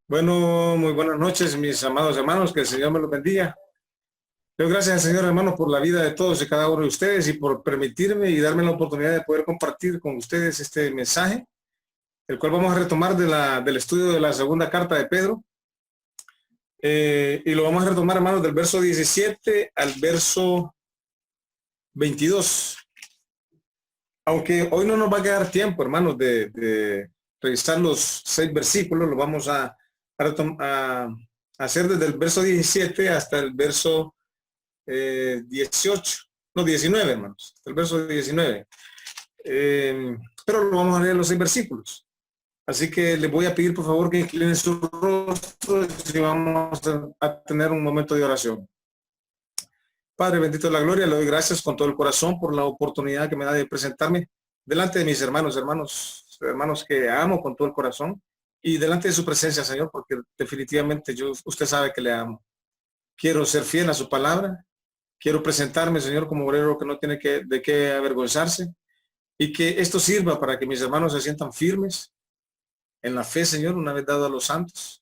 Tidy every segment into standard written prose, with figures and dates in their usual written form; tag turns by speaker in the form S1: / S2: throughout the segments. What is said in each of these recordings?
S1: Bueno, muy buenas noches, mis amados hermanos, que el Señor me los bendiga. Doy gracias al Señor, hermano, por la vida de todos y cada uno de ustedes y por permitirme y darme la oportunidad de poder compartir con ustedes este mensaje, el cual vamos a retomar del estudio de la segunda carta de Pedro. Y lo vamos a retomar, hermanos, del verso 17 al verso 22. Aunque hoy no nos va a quedar tiempo, hermanos, de revisar los 6 versículos, lo vamos a hacer desde el verso 17 hasta el verso 18, no, 19, hermanos, hasta el verso 19. Pero lo vamos a leer los 6 versículos. Así que les voy a pedir, por favor, que inclinen su rostro y vamos a tener un momento de oración. Padre, bendito de la gloria, le doy gracias con todo el corazón por la oportunidad que me da de presentarme delante de mis hermanos que amo con todo el corazón y delante de su presencia, Señor, porque definitivamente usted sabe que le amo. Quiero ser fiel a su palabra, quiero presentarme, Señor, como obrero que no tiene de qué avergonzarse y que esto sirva para que mis hermanos se sientan firmes en la fe, Señor, una vez dado a los santos,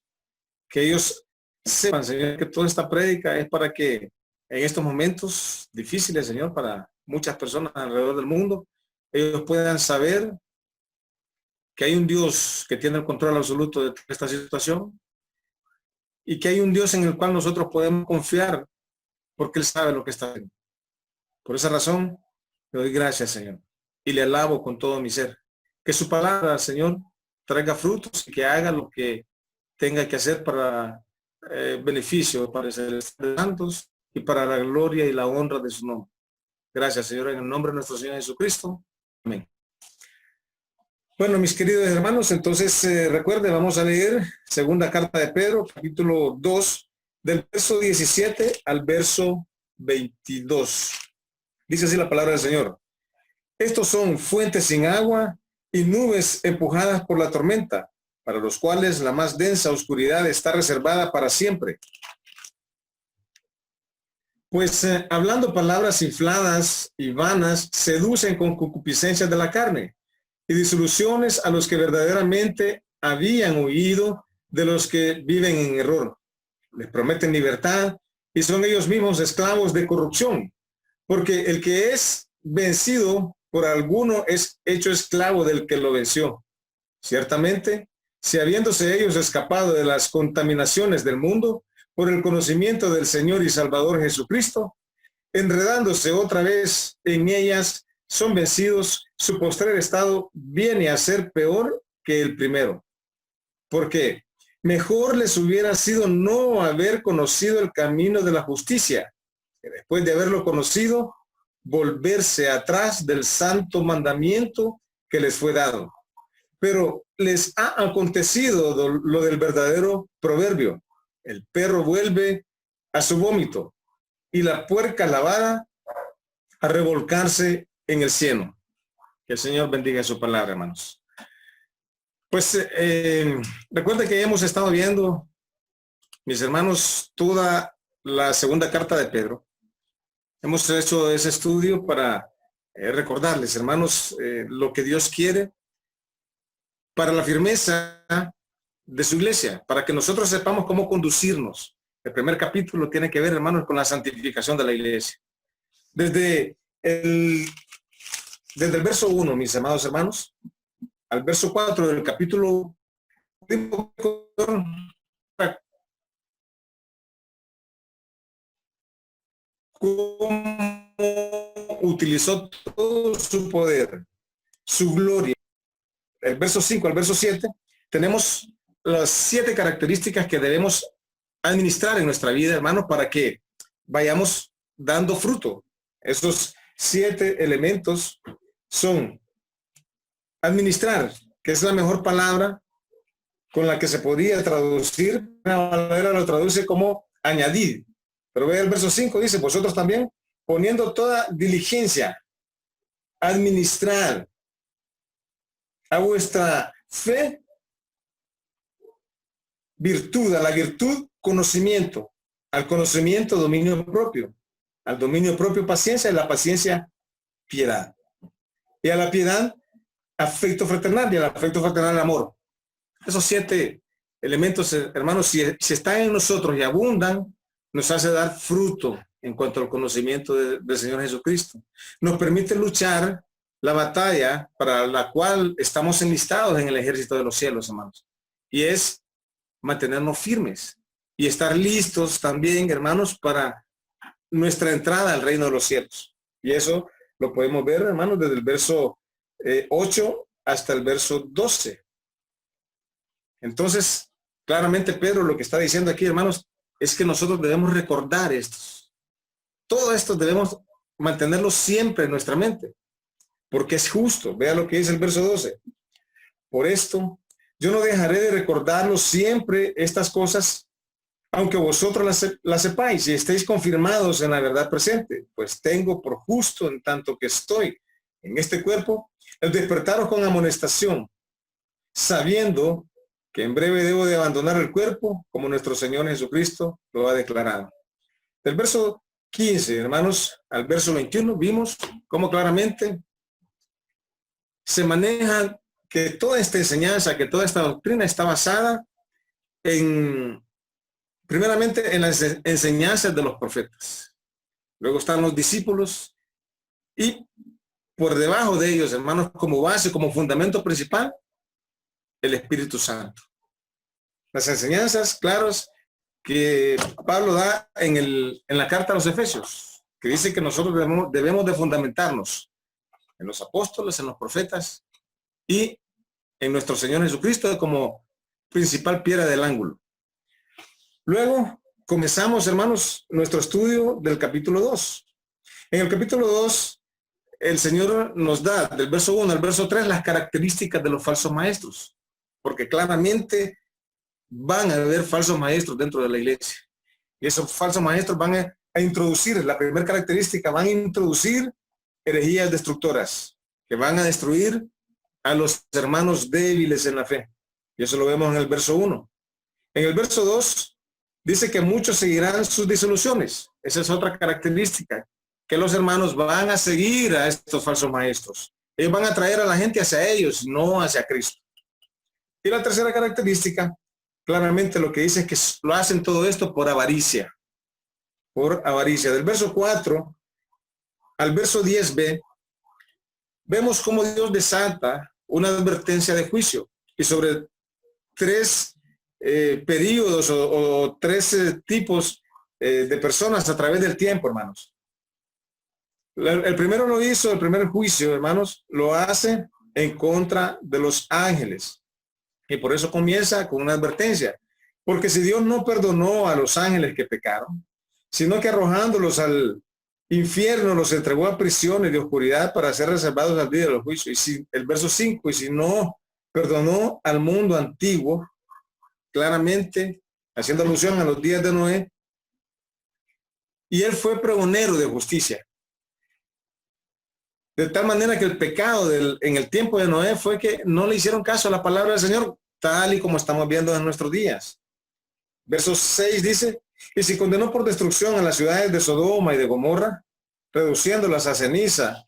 S1: que ellos sepan, Señor, que toda esta prédica es para que en estos momentos difíciles, Señor, para muchas personas alrededor del mundo, ellos puedan saber que hay un Dios que tiene el control absoluto de esta situación y que hay un Dios en el cual nosotros podemos confiar porque Él sabe lo que está haciendo. Por esa razón, le doy gracias, Señor, y le alabo con todo mi ser. Que su palabra, Señor, traiga frutos y que haga lo que tenga que hacer para beneficio para ser santos y para la gloria y la honra de su nombre. Gracias, Señor, en el nombre de nuestro Señor Jesucristo. Amén. Bueno, mis queridos hermanos, entonces recuerden, vamos a leer segunda carta de Pedro, capítulo 2, del verso 17 al verso 22. Dice así la palabra del Señor. Estos son fuentes sin agua y nubes empujadas por la tormenta, para los cuales la más densa oscuridad está reservada para siempre. Pues hablando palabras infladas y vanas, seducen con concupiscencias de la carne y disoluciones a los que verdaderamente habían huido de los que viven en error. Les prometen libertad y son ellos mismos esclavos de corrupción, porque el que es vencido por alguno es hecho esclavo del que lo venció. Ciertamente, si habiéndose ellos escapado de las contaminaciones del mundo por el conocimiento del Señor y Salvador Jesucristo, enredándose otra vez en ellas, son vencidos, su postrer estado viene a ser peor que el primero. Porque mejor les hubiera sido no haber conocido el camino de la justicia, que después de haberlo conocido, volverse atrás del santo mandamiento que les fue dado. Pero les ha acontecido lo del verdadero proverbio. El perro vuelve a su vómito y la puerca lavada a revolcarse en el cieno. Que el Señor bendiga su palabra, hermanos. Pues recuerden que hemos estado viendo, mis hermanos, toda la segunda carta de Pedro. Hemos hecho ese estudio para recordarles, hermanos, lo que Dios quiere para la firmeza de su iglesia, para que nosotros sepamos cómo conducirnos. El primer capítulo tiene que ver, hermanos, con la santificación de la iglesia. Desde el verso 1, mis amados hermanos, al verso 4 del capítulo, cómo utilizó todo su poder, su gloria. El verso 5 al verso 7, tenemos las 7 características que debemos administrar en nuestra vida, hermanos, para que vayamos dando fruto. Esos 7 elementos son administrar, que es la mejor palabra con la que se podría traducir. Una manera lo traduce como añadir. Pero ve el verso 5, dice, vosotros también, poniendo toda diligencia, administrar a vuestra fe, virtud, a la virtud, conocimiento, al conocimiento, dominio propio, al dominio propio, paciencia, y la paciencia, piedad. Y a la piedad, afecto fraternal, y al afecto fraternal, amor. Esos 7 elementos, hermanos, si están en nosotros y abundan, nos hace dar fruto en cuanto al conocimiento del Señor Jesucristo. Nos permite luchar la batalla para la cual estamos enlistados en el ejército de los cielos, hermanos. Y es mantenernos firmes y estar listos también, hermanos, para nuestra entrada al reino de los cielos. Y eso lo podemos ver, hermanos, desde el verso 8 hasta el verso 12. Entonces, claramente Pedro lo que está diciendo aquí, hermanos, es que nosotros debemos recordar estos. Todo esto debemos mantenerlo siempre en nuestra mente, porque es justo. Vea lo que dice el verso 12. Por esto, yo no dejaré de recordaros siempre estas cosas, aunque vosotros las sepáis y estéis confirmados en la verdad presente, pues tengo por justo, en tanto que estoy en este cuerpo, el despertaros con amonestación, sabiendo que en breve debo de abandonar el cuerpo, como nuestro Señor Jesucristo lo ha declarado. Del verso 15, hermanos, al verso 21, vimos cómo claramente se maneja que toda esta enseñanza, que toda esta doctrina está basada primeramente en las enseñanzas de los profetas. Luego están los discípulos y por debajo de ellos, hermanos, como base, como fundamento principal, el Espíritu Santo. Las enseñanzas claras que Pablo da en la carta a los Efesios, que dice que nosotros debemos de fundamentarnos en los apóstoles, en los profetas y en nuestro Señor Jesucristo como principal piedra del ángulo. Luego comenzamos, hermanos, nuestro estudio del capítulo 2. En el capítulo 2, el Señor nos da del verso 1 al verso 3 las características de los falsos maestros, porque claramente van a haber falsos maestros dentro de la iglesia. Y esos falsos maestros van a introducir, la primera característica, van a introducir herejías destructoras, que van a destruir a los hermanos débiles en la fe. Y eso lo vemos en el verso 1. En el verso 2, dice que muchos seguirán sus disoluciones. Esa es otra característica, que los hermanos van a seguir a estos falsos maestros. Ellos van a traer a la gente hacia ellos, no hacia Cristo. Y la tercera característica, claramente lo que dice es que lo hacen todo esto por avaricia. Por avaricia. Del verso 4 al verso 10b, vemos cómo Dios desata una advertencia de juicio y sobre tres periodos o tres tipos de personas a través del tiempo, hermanos. El primero lo hizo, el primer juicio, hermanos, lo hace en contra de los ángeles. Y por eso comienza con una advertencia. Porque si Dios no perdonó a los ángeles que pecaron, sino que arrojándolos al infierno los entregó a prisiones de oscuridad para ser reservados al día de los juicios. Y si, el verso 5, y si no perdonó al mundo antiguo, claramente haciendo alusión a los días de Noé, y él fue pregonero de justicia. De tal manera que el pecado en el tiempo de Noé fue que no le hicieron caso a la palabra del Señor, tal y como estamos viendo en nuestros días. Verso 6 dice, y si condenó por destrucción a las ciudades de Sodoma y de Gomorra, reduciéndolas a ceniza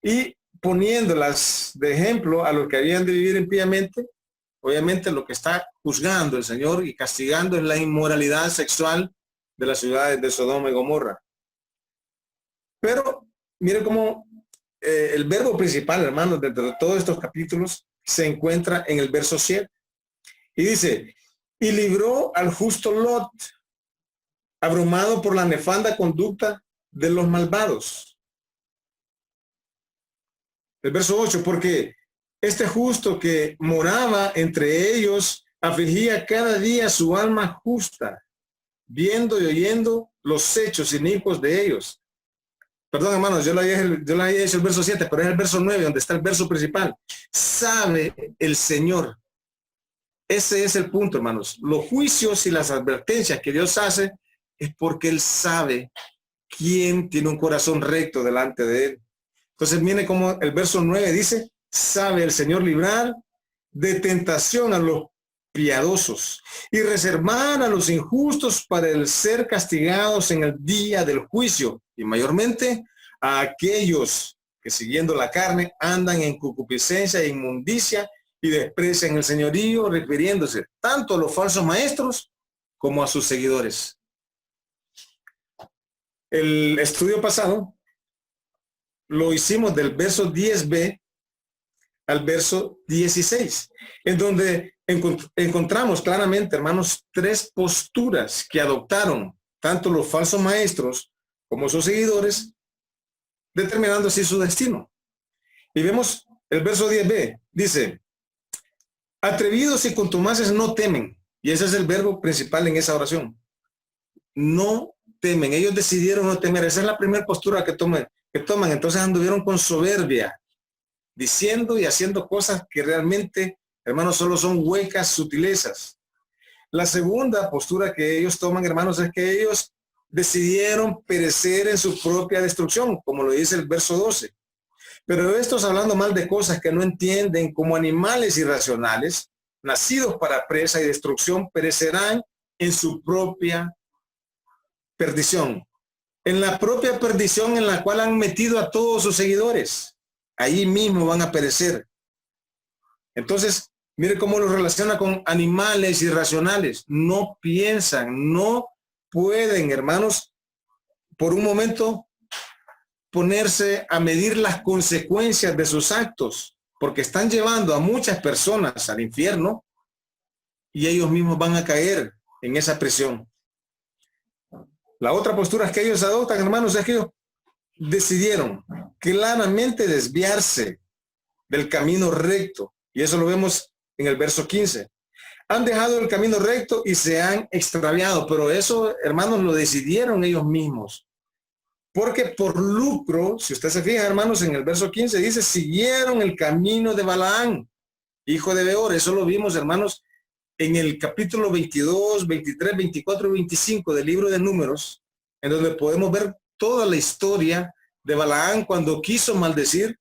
S1: y poniéndolas de ejemplo a los que habían de vivir impíamente, obviamente lo que está juzgando el Señor y castigando es la inmoralidad sexual de las ciudades de Sodoma y Gomorra. Pero mire cómo el verbo principal, hermanos, dentro de todos estos capítulos se encuentra en el verso 7. Y dice, y libró al justo Lot, abrumado por la nefanda conducta de los malvados. El verso 8, porque este justo que moraba entre ellos afligía cada día su alma justa, viendo y oyendo los hechos inicuos de ellos. Perdón, hermanos, yo le había hecho el verso 7, pero es el verso 9 donde está el verso principal. Sabe el Señor. Ese es el punto, hermanos. Los juicios y las advertencias que Dios hace es porque Él sabe quién tiene un corazón recto delante de Él. Entonces viene como el verso 9 dice, sabe el Señor librar de tentación a los piadosos y reservar a los injustos para el ser castigados en el día del juicio, y mayormente a aquellos que siguiendo la carne andan en concupiscencia e inmundicia y desprecian el señorío, refiriéndose tanto a los falsos maestros como a sus seguidores. El estudio pasado lo hicimos del verso 10b al verso 16, en donde encontramos claramente, hermanos, tres posturas que adoptaron tanto los falsos maestros como sus seguidores, determinando así su destino. Y vemos el verso 10b, dice, atrevidos y contumaces no temen, y ese es el verbo principal en esa oración. No temen, ellos decidieron no temer, esa es la primera postura que toman, entonces anduvieron con soberbia, diciendo y haciendo cosas que realmente, hermanos, solo son huecas sutilezas. La segunda postura que ellos toman, hermanos, es que ellos decidieron perecer en su propia destrucción, como lo dice el verso 12. Pero estos, hablando mal de cosas que no entienden, como animales irracionales, nacidos para presa y destrucción, perecerán en su propia perdición. En la propia perdición en la cual han metido a todos sus seguidores. Ahí mismo van a perecer. Entonces, mire cómo lo relaciona con animales irracionales. No piensan, no pueden, hermanos, por un momento ponerse a medir las consecuencias de sus actos, porque están llevando a muchas personas al infierno y ellos mismos van a caer en esa prisión. La otra postura que ellos adoptan, hermanos, es que ellos decidieron claramente desviarse del camino recto. Y eso lo vemos en el verso 15. Han dejado el camino recto y se han extraviado. Pero eso, hermanos, lo decidieron ellos mismos. Porque por lucro, si usted se fija, hermanos, en el verso 15 dice, siguieron el camino de Balaán, hijo de Beor. Eso lo vimos, hermanos, en el capítulo 22, 23, 24 y 25 del libro de Números, en donde podemos ver toda la historia de Balaán cuando quiso maldecir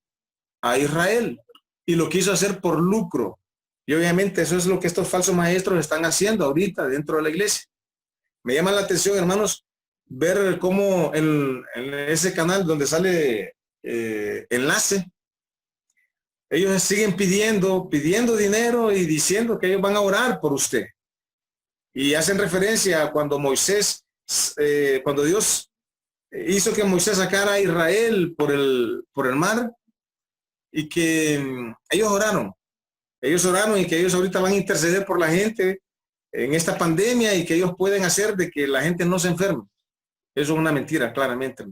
S1: a Israel y lo quiso hacer por lucro. Y obviamente eso es lo que estos falsos maestros están haciendo ahorita dentro de la iglesia. Me llama la atención, hermanos, ver cómo en ese canal donde sale enlace, ellos siguen pidiendo dinero y diciendo que ellos van a orar por usted. Y hacen referencia a cuando Moisés, cuando Dios hizo que Moisés sacara a Israel por el mar y que ellos oraron y que ellos ahorita van a interceder por la gente en esta pandemia y que ellos pueden hacer de que la gente no se enferme. Eso es una mentira, claramente.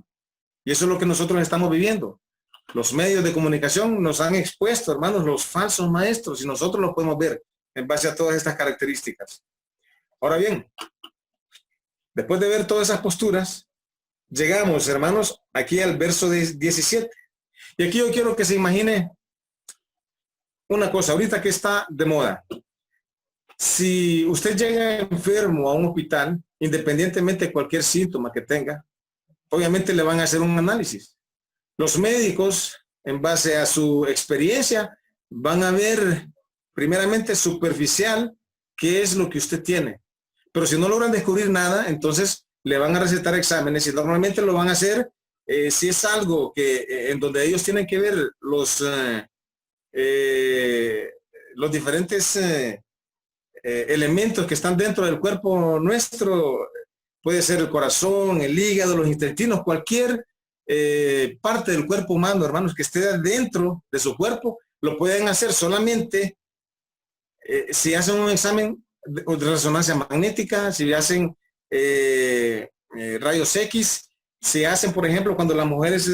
S1: Y eso es lo que nosotros estamos viviendo. Los medios de comunicación nos han expuesto, hermanos, los falsos maestros y nosotros los podemos ver en base a todas estas características. Ahora bien, después de ver todas esas posturas, llegamos, hermanos, aquí al verso 17. Y aquí yo quiero que se imagine una cosa, ahorita que está de moda. Si usted llega enfermo a un hospital, independientemente de cualquier síntoma que tenga, obviamente le van a hacer un análisis. Los médicos, en base a su experiencia, van a ver primeramente superficial qué es lo que usted tiene. Pero si no logran descubrir nada, entonces le van a recetar exámenes y normalmente lo van a hacer si es algo que en donde ellos tienen que ver los diferentes elementos que están dentro del cuerpo nuestro, puede ser el corazón, el hígado, los intestinos, cualquier parte del cuerpo humano, hermanos, que esté dentro de su cuerpo, lo pueden hacer solamente si hacen un examen de resonancia magnética, si hacen rayos X, si hacen, por ejemplo, cuando las mujeres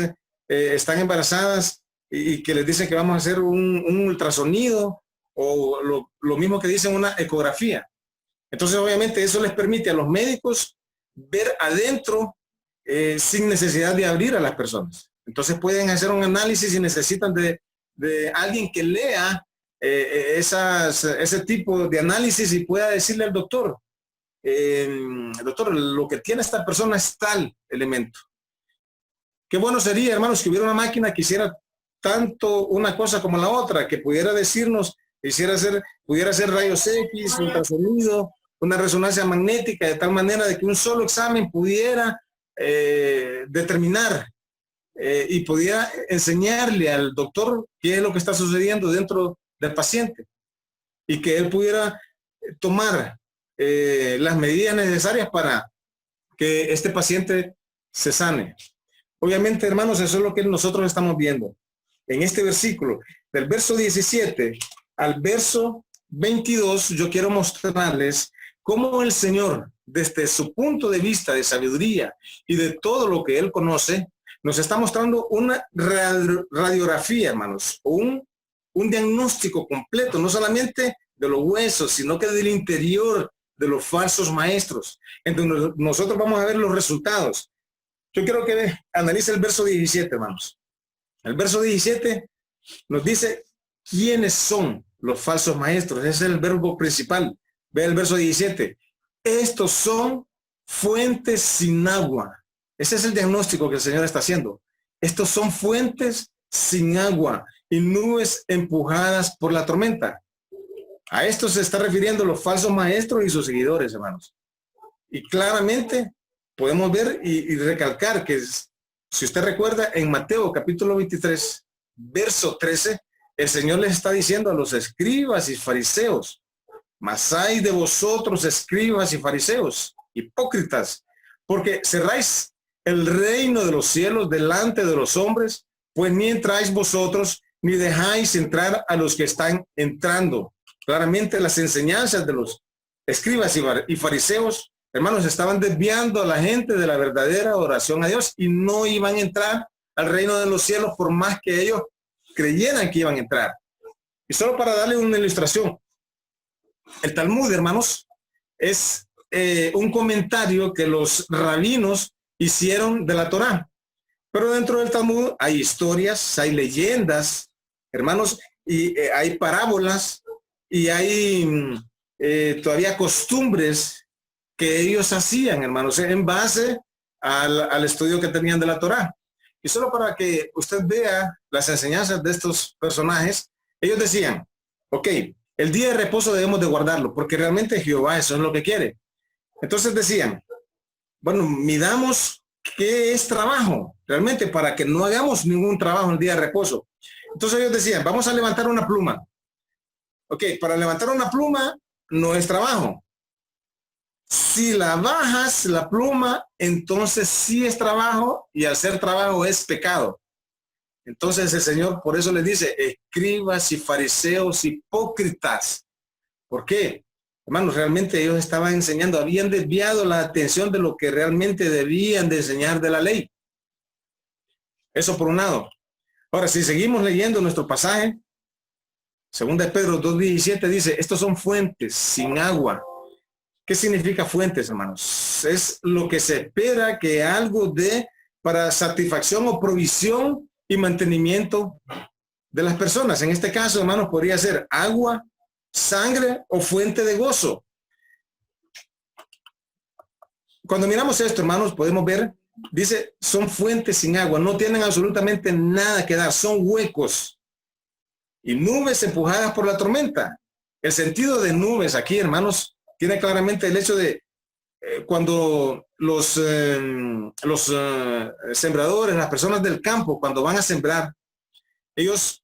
S1: están embarazadas y que les dicen que vamos a hacer un ultrasonido o lo mismo que dicen una ecografía. Entonces, obviamente, eso les permite a los médicos ver adentro sin necesidad de abrir a las personas. Entonces, pueden hacer un análisis y necesitan de alguien que lea ese tipo de análisis y pueda decirle al doctor, doctor, lo que tiene esta persona es tal elemento. Qué bueno sería, hermanos, que hubiera una máquina que hiciera tanto una cosa como la otra, que pudiera decirnos, pudiera hacer rayos X, ultrasonido, una resonancia magnética, de tal manera de que un solo examen pudiera determinar y pudiera enseñarle al doctor qué es lo que está sucediendo dentro del paciente. y que él pudiera tomar las medidas necesarias para que este paciente se sane. Obviamente, hermanos, eso es lo que nosotros estamos viendo en este versículo. Del verso 17 al verso 22, yo quiero mostrarles cómo el Señor, desde su punto de vista de sabiduría y de todo lo que Él conoce, nos está mostrando una radiografía, hermanos, un diagnóstico completo, no solamente de los huesos, sino que del interior de los falsos maestros. Entonces, nosotros vamos a ver los resultados. Yo quiero que analice el verso 17, hermanos. El verso 17 nos dice quiénes son los falsos maestros. Ese es el verbo principal. Ve el verso 17. Estos son fuentes sin agua. Ese es el diagnóstico que el Señor está haciendo. Estos son fuentes sin agua y nubes empujadas por la tormenta. A esto se está refiriendo los falsos maestros y sus seguidores, hermanos. Y claramente podemos ver y recalcar que, si usted recuerda, en Mateo capítulo 23, verso 13, el Señor les está diciendo a los escribas y fariseos: mas ay de vosotros, escribas y fariseos, hipócritas, porque cerráis el reino de los cielos delante de los hombres, pues ni entráis vosotros, ni dejáis entrar a los que están entrando. Claramente las enseñanzas de los escribas y fariseos, hermanos, estaban desviando a la gente de la verdadera oración a Dios y no iban a entrar al reino de los cielos por más que ellos creyeran que iban a entrar. Y solo para darle una ilustración, el Talmud, hermanos, es un comentario que los rabinos hicieron de la Torá. Pero dentro del Talmud hay historias, hay leyendas, hermanos, y hay parábolas, y hay todavía costumbres que ellos hacían, hermanos, en base al estudio que tenían de la Torá. Y solo para que usted vea las enseñanzas de estos personajes, ellos decían, ok, el día de reposo debemos de guardarlo, porque realmente Jehová eso es lo que quiere. Entonces decían, bueno, midamos qué es trabajo, realmente, para que no hagamos ningún trabajo el día de reposo. Entonces ellos decían, vamos a levantar una pluma. Ok, para levantar una pluma no es trabajo. Si la bajas, la pluma, entonces sí es trabajo, y al ser trabajo es pecado. Entonces el Señor por eso les dice, escribas y fariseos hipócritas. ¿Por qué? Hermanos, realmente ellos estaban enseñando, habían desviado la atención de lo que realmente debían de enseñar de la ley. Eso por un lado. Ahora, si seguimos leyendo nuestro pasaje, 2 Pedro 2:17 dice, estos son fuentes sin agua. ¿Qué significa fuentes, hermanos? Es lo que se espera que algo dé para satisfacción o provisión y mantenimiento de las personas. En este caso, hermanos, podría ser agua, sangre o fuente de gozo. Cuando miramos esto, hermanos, podemos ver, dice, son fuentes sin agua, no tienen absolutamente nada que dar, son huecos y nubes empujadas por la tormenta. El sentido de nubes aquí, hermanos, tiene claramente el hecho de cuando los sembradores, las personas del campo, cuando van a sembrar, ellos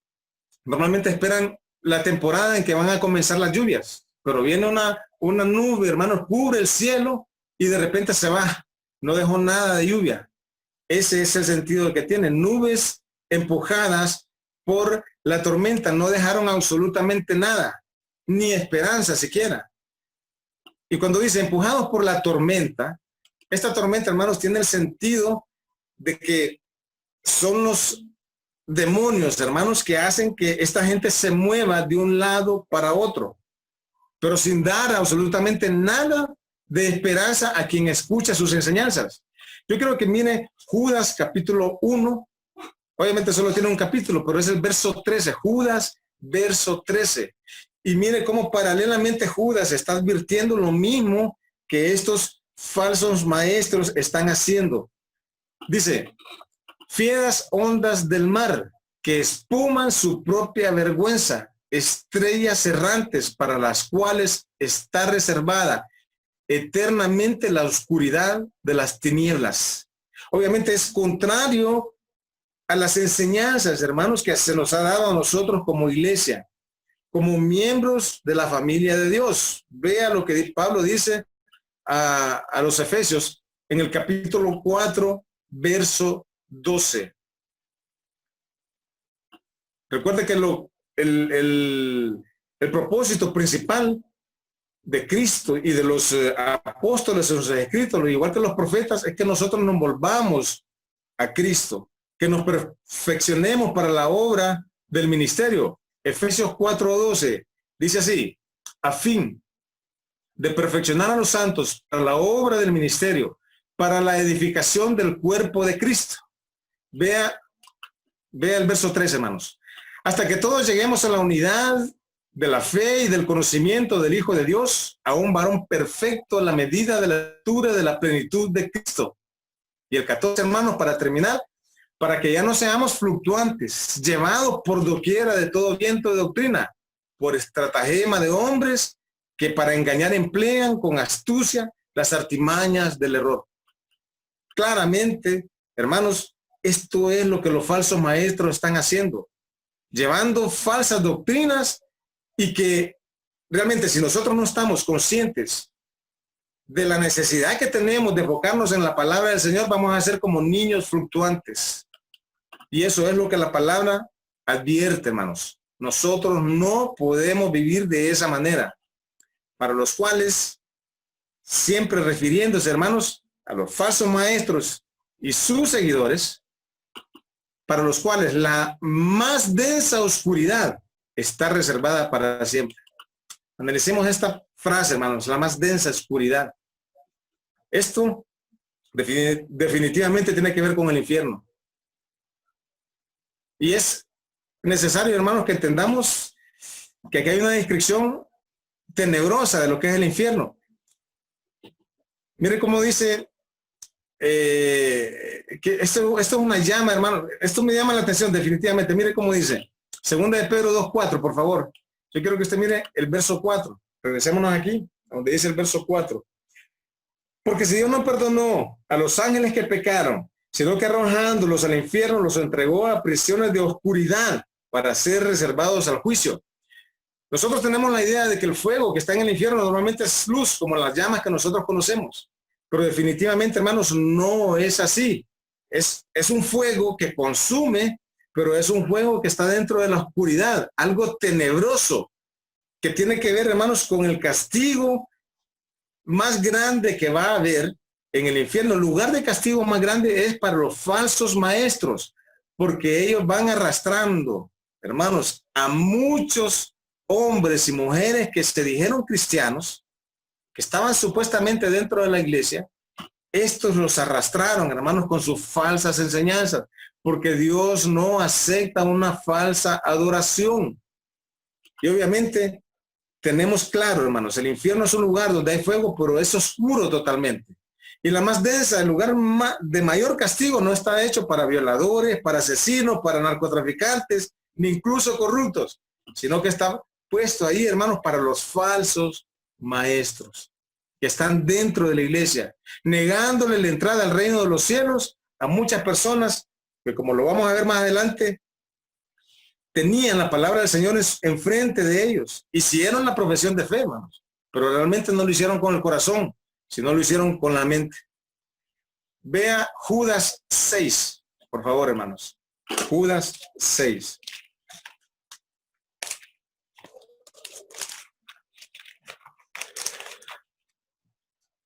S1: normalmente esperan la temporada en que van a comenzar las lluvias, pero viene una nube, hermanos, cubre el cielo y de repente se va, no dejó nada de lluvia. Ese es el sentido que tienen, nubes empujadas por la tormenta, no dejaron absolutamente nada, ni esperanza siquiera. Y cuando dice empujados por la tormenta, esta tormenta, hermanos, tiene el sentido de que son los demonios, hermanos, que hacen que esta gente se mueva de un lado para otro, pero sin dar absolutamente nada de esperanza a quien escucha sus enseñanzas. Yo creo que mire Judas capítulo 1, obviamente solo tiene un capítulo, pero es el verso 13, Judas verso 13. Y mire cómo paralelamente Judas está advirtiendo lo mismo que estos falsos maestros están haciendo. Dice, fieras ondas del mar que espuman su propia vergüenza, estrellas errantes para las cuales está reservada eternamente la oscuridad de las tinieblas. Obviamente es contrario a las enseñanzas, hermanos, que se nos ha dado a nosotros como iglesia. como miembros de la familia de Dios. Vea lo que Pablo dice a los Efesios en el capítulo 4, verso 12. Recuerde que el propósito principal de Cristo y de los apóstoles en sus escritos, igual que los profetas, es que nosotros nos volvamos a Cristo, que nos perfeccionemos para la obra del ministerio. Efesios 4:12 dice así: a fin de perfeccionar a los santos para la obra del ministerio, para la edificación del cuerpo de Cristo. Vea el verso 13, hermanos. Hasta que todos lleguemos a la unidad de la fe y del conocimiento del Hijo de Dios, a un varón perfecto a la medida de la altura de la plenitud de Cristo. Y el 14, hermanos, para terminar, para que ya no seamos fluctuantes, llevados por doquiera de todo viento de doctrina, por estratagema de hombres que para engañar emplean con astucia las artimañas del error. Claramente, hermanos, esto es lo que los falsos maestros están haciendo, llevando falsas doctrinas, y que realmente si nosotros no estamos conscientes de la necesidad que tenemos de enfocarnos en la palabra del Señor, vamos a ser como niños fluctuantes. Y eso es lo que la palabra advierte, hermanos. Nosotros no podemos vivir de esa manera, para los cuales, siempre refiriéndose, hermanos, a los falsos maestros y sus seguidores, para los cuales la más densa oscuridad está reservada para siempre. Analicemos esta frase, hermanos, la más densa oscuridad. Esto definitivamente tiene que ver con el infierno. Y es necesario, hermanos, que entendamos que aquí hay una descripción tenebrosa de lo que es el infierno. Mire cómo dice que esto es una llama, hermano. Esto me llama la atención definitivamente. Mire cómo dice. Segunda de Pedro 2:4, por favor. Yo quiero que usted mire el verso 4. Regresémonos aquí, donde dice el verso 4. Porque si Dios no perdonó a los ángeles que pecaron, sino que arrojándolos al infierno los entregó a prisiones de oscuridad para ser reservados al juicio. Nosotros tenemos la idea de que el fuego que está en el infierno normalmente es luz, como las llamas que nosotros conocemos. Pero definitivamente, hermanos, no es así. Es un fuego que consume, pero es un fuego que está dentro de la oscuridad, algo tenebroso, que tiene que ver, hermanos, con el castigo más grande que va a haber en el infierno. El lugar de castigo más grande es para los falsos maestros, porque ellos van arrastrando, hermanos, a muchos hombres y mujeres que se dijeron cristianos, que estaban supuestamente dentro de la iglesia. Estos los arrastraron, hermanos, con sus falsas enseñanzas, porque Dios no acepta una falsa adoración. Y obviamente tenemos claro, hermanos, el infierno es un lugar donde hay fuego, pero es oscuro totalmente. Y la más densa, el lugar de mayor castigo, no está hecho para violadores, para asesinos, para narcotraficantes, ni incluso corruptos, sino que está puesto ahí, hermanos, para los falsos maestros que están dentro de la iglesia, negándole la entrada al reino de los cielos a muchas personas que, como lo vamos a ver más adelante, tenían la palabra del Señor enfrente de ellos, hicieron la profesión de fe, hermanos, pero realmente no lo hicieron con el corazón, sino lo hicieron con la mente. Vea Judas 6, por favor, hermanos. Judas 6.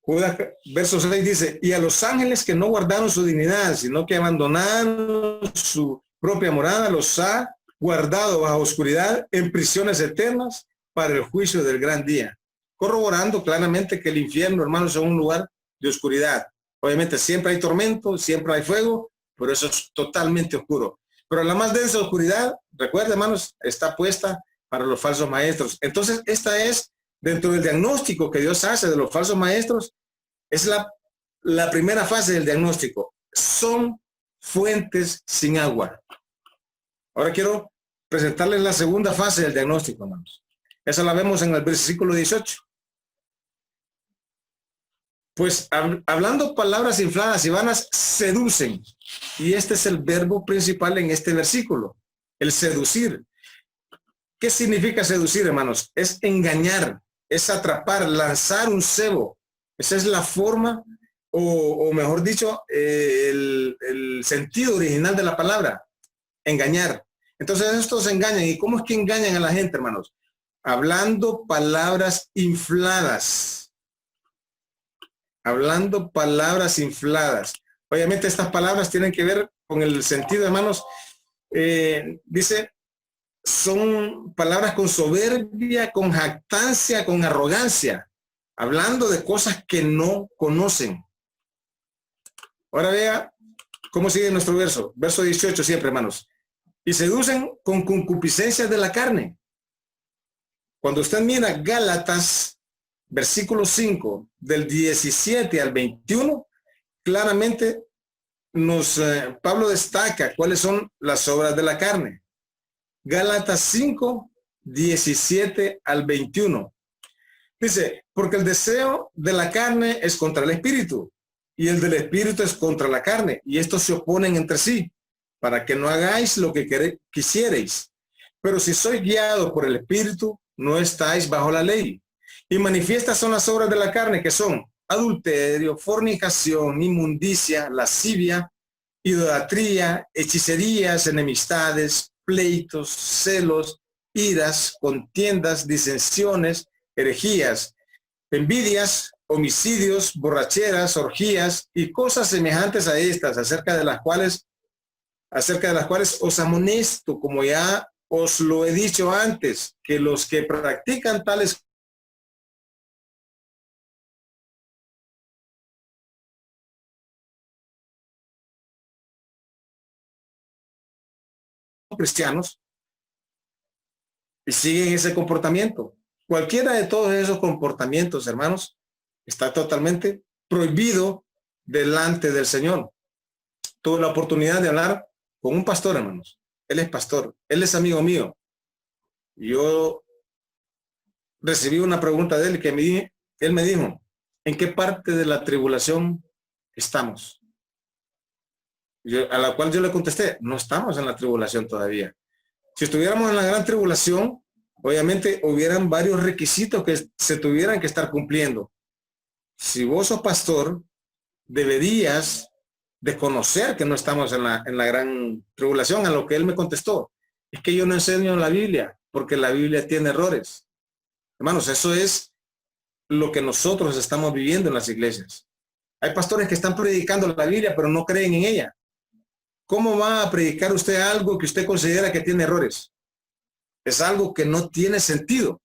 S1: Judas, verso 6 dice: y a los ángeles que no guardaron su dignidad, sino que abandonaron su propia morada, los ha guardado bajo oscuridad en prisiones eternas para el juicio del gran día. Corroborando claramente que el infierno, hermanos, es un lugar de oscuridad. Obviamente siempre hay tormento, siempre hay fuego, pero eso es totalmente oscuro. Pero la más densa oscuridad, recuerden, hermanos, está puesta para los falsos maestros. Entonces, esta es, dentro del diagnóstico que Dios hace de los falsos maestros, es la primera fase del diagnóstico. Son fuentes sin agua. Ahora quiero presentarles la segunda fase del diagnóstico, hermanos. Esa la vemos en el versículo 18. Pues hablando palabras infladas y vanas, seducen. Y este es el verbo principal en este versículo, el seducir. ¿Qué significa seducir, hermanos? Es engañar, es atrapar, lanzar un cebo. Esa es la forma, o mejor dicho, el sentido original de la palabra, engañar. Entonces estos engañan. ¿Y cómo es que engañan a la gente, hermanos? Hablando palabras infladas. Hablando palabras infladas. Obviamente estas palabras tienen que ver con el sentido, hermanos. Dice, son palabras con soberbia, con jactancia, con arrogancia, hablando de cosas que no conocen. Ahora vea cómo sigue nuestro verso. Verso 18 siempre, hermanos. Y seducen con concupiscencias de la carne. Cuando usted mira Gálatas, versículo 5, del 17 al 21, claramente Pablo destaca cuáles son las obras de la carne. Gálatas 5, 17 al 21. Dice, porque el deseo de la carne es contra el espíritu, y el del espíritu es contra la carne, y estos se oponen entre sí, para que no hagáis lo que quisierais. Pero si sois guiados por el espíritu, no estáis bajo la ley. Y manifiestas son las obras de la carne, que son adulterio, fornicación, inmundicia, lascivia, idolatría, hechicerías, enemistades, pleitos, celos, iras, contiendas, disensiones, herejías, envidias, homicidios, borracheras, orgías y cosas semejantes a estas, acerca de las cuales os amonesto, como ya os lo he dicho antes, que los que practican tales cristianos y siguen ese comportamiento. Cualquiera de todos esos comportamientos, hermanos, está totalmente prohibido delante del Señor. Tuve la oportunidad de hablar con un pastor, hermanos. Él es pastor, él es amigo mío. Yo recibí una pregunta de él él me dijo, ¿en qué parte de la tribulación estamos? A la cual yo le contesté, no estamos en la tribulación todavía. Si estuviéramos en la gran tribulación, obviamente hubieran varios requisitos que se tuvieran que estar cumpliendo. Si vos sos pastor, deberías de conocer que no estamos en la gran tribulación. A lo que él me contestó, es que yo no enseño la Biblia, porque la Biblia tiene errores. Hermanos, eso es lo que nosotros estamos viviendo en las iglesias. Hay pastores que están predicando la Biblia, pero no creen en ella. ¿Cómo va a predicar usted algo que usted considera que tiene errores? Es algo que no tiene sentido.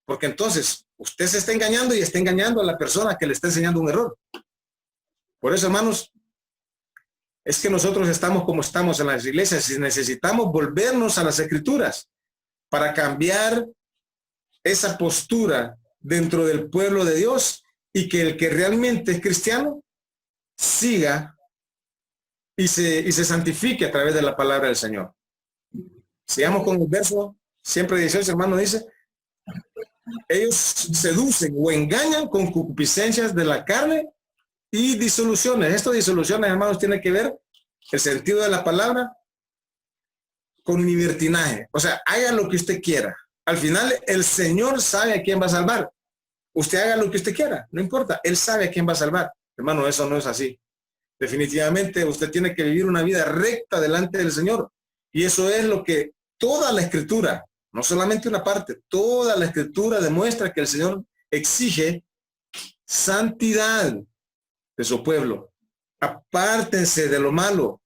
S1: Porque entonces usted se está engañando y está engañando a la persona que le está enseñando un error. Por eso, hermanos, es que nosotros estamos como estamos en las iglesias y necesitamos volvernos a las Escrituras para cambiar esa postura dentro del pueblo de Dios y que el que realmente es cristiano siga y se santifique a través de la palabra del Señor. Sigamos con el verso, siempre 18, hermano, dice, ellos seducen o engañan con concupiscencias de la carne y disoluciones. Estas disoluciones, hermanos, tiene que ver el sentido de la palabra con libertinaje. O sea, haga lo que usted quiera. Al final, el Señor sabe a quién va a salvar. Usted haga lo que usted quiera, no importa. Él sabe a quién va a salvar. Hermano, eso no es así. Definitivamente, usted tiene que vivir una vida recta delante del Señor. Y eso es lo que toda la Escritura, no solamente una parte, toda la Escritura demuestra que el Señor exige santidad de su pueblo. Apártense de lo malo,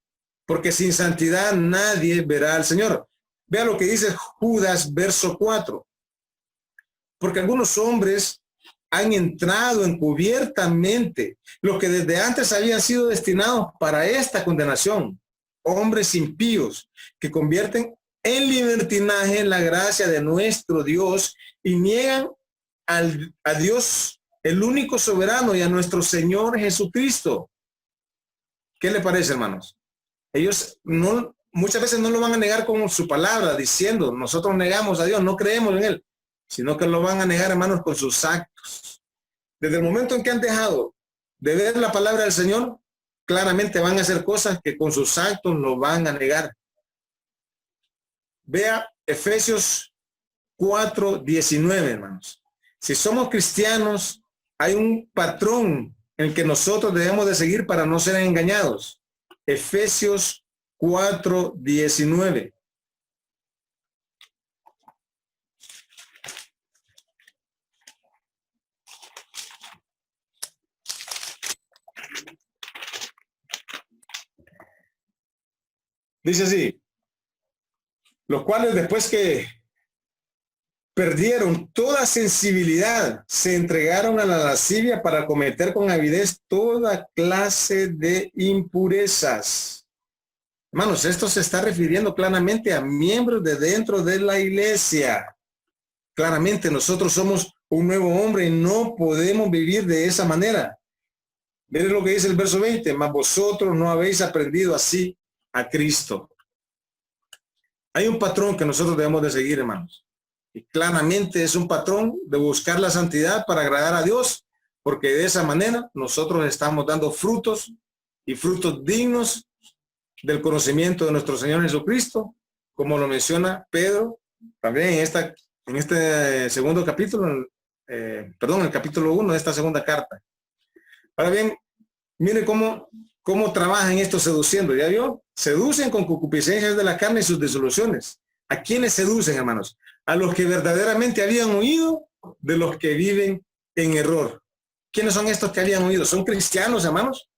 S1: porque sin santidad nadie verá al Señor. Vea lo que dice Judas, verso 4. Porque algunos hombres han entrado encubiertamente, los que desde antes habían sido destinados para esta condenación, hombres impíos que convierten en libertinaje la gracia de nuestro Dios y niegan a Dios, el único soberano, y a nuestro Señor Jesucristo. ¿Qué le parece, hermanos? Ellos muchas veces no lo van a negar con su palabra, diciendo, nosotros negamos a Dios, no creemos en Él, sino que lo van a negar, hermanos, con sus actos. Desde el momento en que han dejado de ver la palabra del Señor, claramente van a hacer cosas que con sus actos lo van a negar. Vea Efesios 4:19, hermanos. Si somos cristianos, hay un patrón en el que nosotros debemos de seguir para no ser engañados. Efesios 4:19. Dice así: los cuales después que perdieron toda sensibilidad, se entregaron a la lascivia para cometer con avidez toda clase de impurezas. Hermanos, esto se está refiriendo claramente a miembros de dentro de la iglesia. Claramente nosotros somos un nuevo hombre y no podemos vivir de esa manera. Miren lo que dice el verso 20, mas vosotros no habéis aprendido así a Cristo. Hay un patrón que nosotros debemos de seguir, hermanos. Y claramente es un patrón de buscar la santidad para agradar a Dios, porque de esa manera nosotros estamos dando frutos y frutos dignos del conocimiento de nuestro Señor Jesucristo, como lo menciona Pedro también en este segundo capítulo, el capítulo 1 de esta segunda carta. Ahora bien, mire cómo trabajan estos seduciendo. ¿Ya vio? Seducen con concupiscencias de la carne y sus disoluciones. ¿A quiénes seducen, hermanos? A los que verdaderamente habían huido de los que viven en error. ¿Quiénes son estos que habían huido? ¿Son cristianos, hermanos?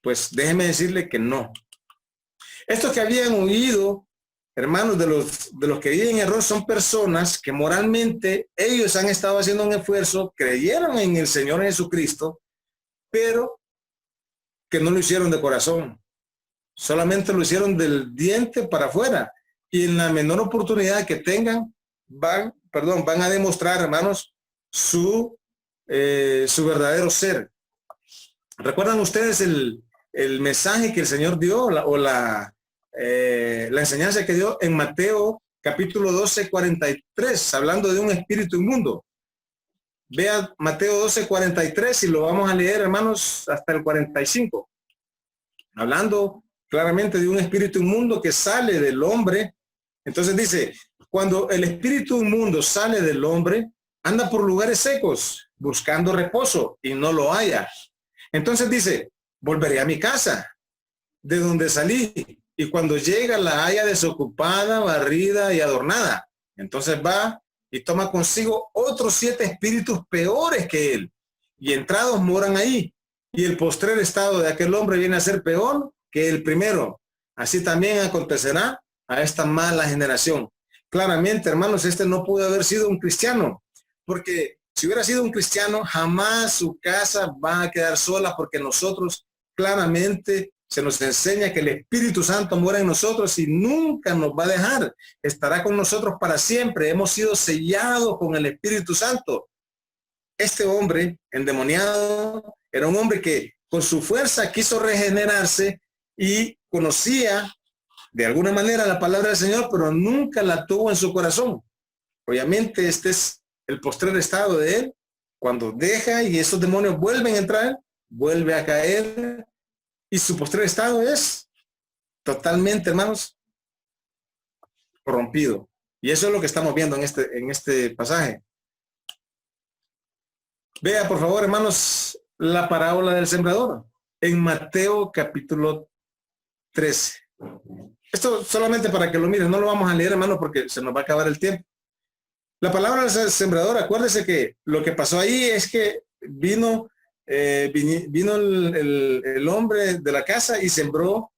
S1: Pues déjeme decirle que no. Estos que habían huido, hermanos, de los que viven en error, son personas que moralmente ellos han estado haciendo un esfuerzo, creyeron en el Señor Jesucristo, pero que no lo hicieron de corazón. Solamente lo hicieron del diente para afuera. Y en la menor oportunidad que tengan, van a demostrar, hermanos, su verdadero ser. ¿Recuerdan ustedes el mensaje que el Señor dio la enseñanza que dio en Mateo capítulo 12:43, hablando de un espíritu inmundo? Vea Mateo 12:43 y lo vamos a leer, hermanos, hasta el 45. Hablando claramente de un espíritu inmundo que sale del hombre. Entonces dice, cuando el espíritu inmundo sale del hombre, anda por lugares secos, buscando reposo y no lo halla. Entonces dice, volveré a mi casa, de donde salí, y cuando llega la haya desocupada, barrida y adornada. Entonces va y toma consigo otros 7 espíritus peores que él, y entrados moran ahí. Y el postrer estado de aquel hombre viene a ser peor que el primero. Así también acontecerá a esta mala generación. Claramente, hermanos, este no pudo haber sido un cristiano, porque si hubiera sido un cristiano, jamás su casa va a quedar sola, porque nosotros claramente se nos enseña que el Espíritu Santo mora en nosotros y nunca nos va a dejar. Estará con nosotros para siempre. Hemos sido sellados con el Espíritu Santo. Este hombre endemoniado era un hombre que con su fuerza quiso regenerarse y conocía de alguna manera la palabra del Señor, pero nunca la tuvo en su corazón. Obviamente este es el postrer estado de él, cuando deja y esos demonios vuelven a entrar, vuelve a caer, y su postrer estado es totalmente, hermanos, corrompido. Y eso es lo que estamos viendo en este pasaje. Vea, por favor, hermanos, la parábola del sembrador en Mateo capítulo 13. Esto solamente para que lo miren, no lo vamos a leer, hermano, porque se nos va a acabar el tiempo. La palabra del sembrador, acuérdese que lo que pasó ahí es que vino el hombre de la casa y sembró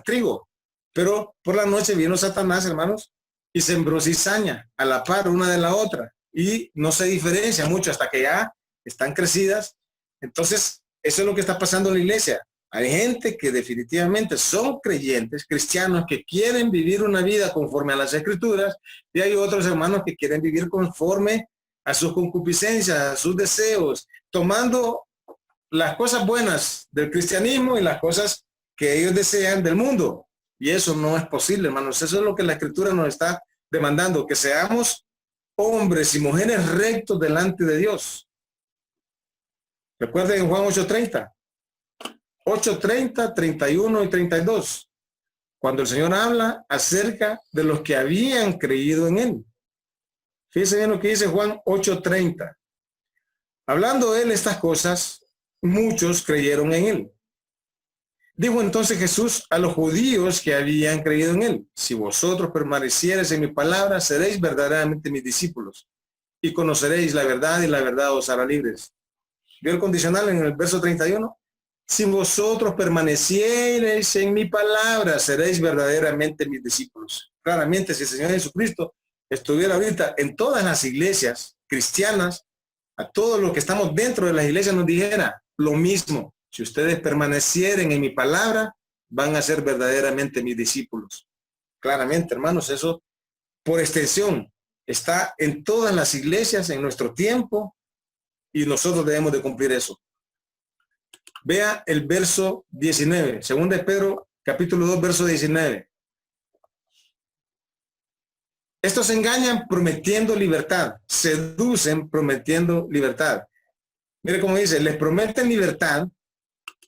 S1: trigo, pero por la noche vino Satanás, hermanos, y sembró cizaña a la par una de la otra, y no se diferencia mucho hasta que ya están crecidas. Entonces, eso es lo que está pasando en la iglesia. Hay gente que definitivamente son creyentes, cristianos, que quieren vivir una vida conforme a las Escrituras, y hay otros hermanos que quieren vivir conforme a sus concupiscencias, a sus deseos, tomando las cosas buenas del cristianismo y las cosas que ellos desean del mundo. Y eso no es posible, hermanos. Eso es lo que la Escritura nos está demandando, que seamos hombres y mujeres rectos delante de Dios. Recuerden en Juan 8:30. 8:30, 31 y 32. cuando el Señor habla acerca de los que habían creído en él. Fíjense bien lo que dice Juan 8:30. Hablando él estas cosas, muchos creyeron en él. Dijo entonces Jesús a los judíos que habían creído en él: si vosotros permaneciereis en mi palabra, seréis verdaderamente mis discípulos y conoceréis la verdad y la verdad os hará libres. ¿Vio el condicional en el verso 31? Si vosotros permaneciereis en mi palabra, seréis verdaderamente mis discípulos. Claramente, si el Señor Jesucristo estuviera ahorita en todas las iglesias cristianas, a todos los que estamos dentro de las iglesias nos dijera lo mismo: si ustedes permanecieren en mi palabra, van a ser verdaderamente mis discípulos. Claramente, hermanos, eso por extensión está en todas las iglesias en nuestro tiempo y nosotros debemos de cumplir eso. Vea el verso 19, 2 de Pedro, capítulo 2, verso 19. Estos engañan prometiendo libertad, seducen prometiendo libertad. Mire cómo dice, les prometen libertad,